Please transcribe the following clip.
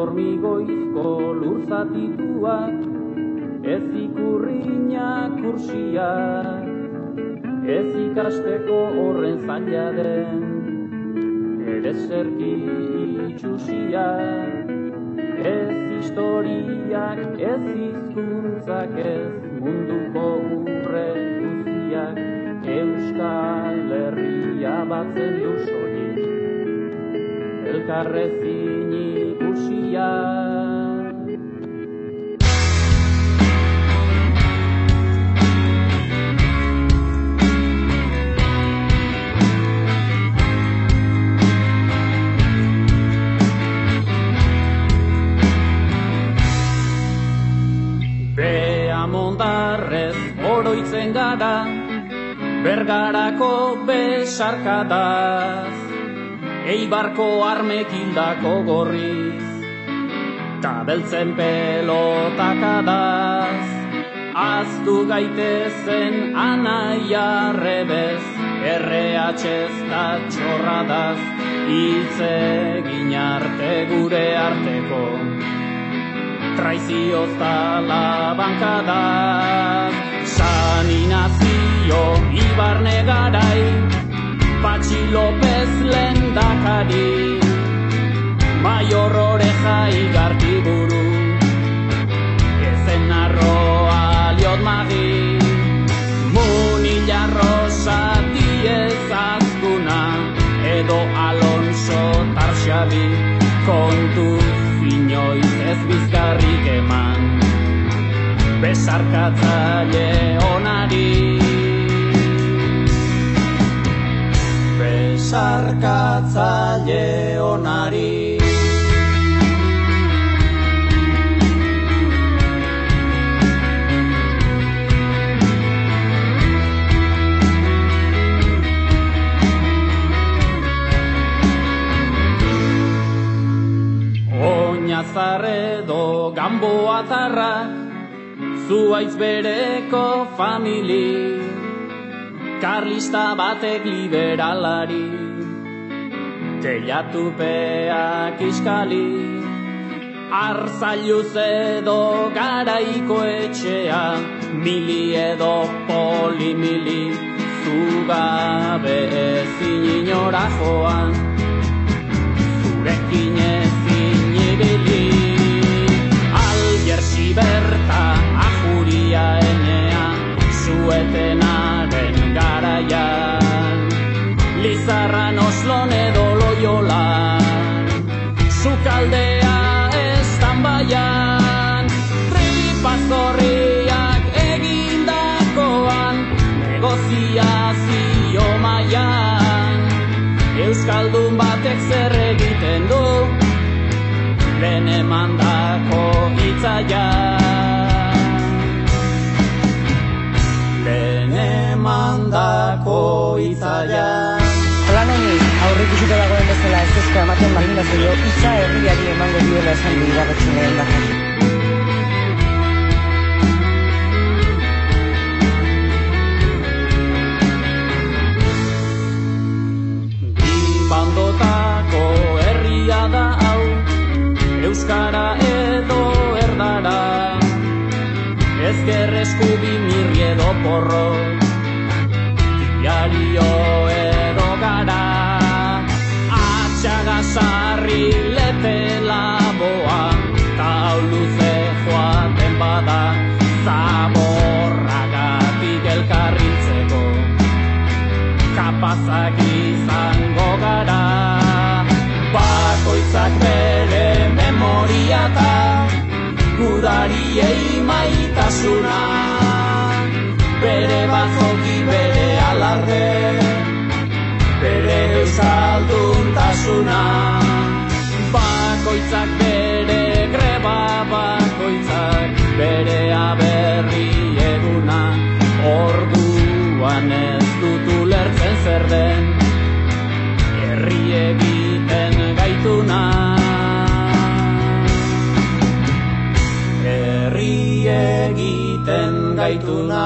hormigoizko lurzatituak, ez ikurriñak kursiak, ez ikasteko horren zaila den, ere zerki itxusiak, ez historiak, ez hizkuntzak, ez munduko urre guztiak, Euskal Herria batzen du soilik, elkarrezin ikusiak. Beamondarrez oroitzen gara, Bergarako besarkadaz, Eibarko armek hildako gorriz, ta beltzen pelotakadaz, aztu gaitezen anaia rebez, RH-ez da txorradaz, hitz egin arte gure arteko, traizioz tala bankadaz, Sani Nazio Ibarne garai, Patxi López lehendakari, Maior Oreja Igartiburu, Ezen Arroa Liot Magi, Munilla Rosa Diez Azkuna, edo Alonso Tarxabi, kontuz inoiz ez bizkarrik eman, besarkatzaile onari, besarkatzaile onari. Oñazarredo Gamboatarra, Zuaitz bereko famili, Karlista batek liberalari, Teilatupeak iskali, Arzailuz edo Garaiko etxea, Mili edo polimili, Zugabe ezin inora joan, Zurekin ezin ibili, Algersi berta ajuria enean, Zuetenaren garaian, Lizarran Oslon edo Loiolan, Sukaldea Estanbaian, Tripazorriak egindakoan, negoziazio maian, Euskaldun batek zer egiten du, lehen emandako hitzaia. Lehen emandako hitzaia. Hola noni, aurreikusiko dagoen bezala ez ezko ematen baldin bazaio, hitza herriari emango diola esan du iragartzen lehendakari. Bandotako herria da hau, euskara edo erdara, ezker eskubi mirri edo porro, diario edo gara, atxagasarri lepe laboa, tauluze joaten bada, zaborragatik elkarritzeko, kapazak izango gara, bakoitzak bere memoriata, gudariei maitasuna, bere bazoki bere alarde, bere euskalduntasuna, bakoitzak bere greba, bakoitzak bere aberri eguna, orduan ez dut ulertzen zer den, herri egiten gaituna, herri egiten gaituna.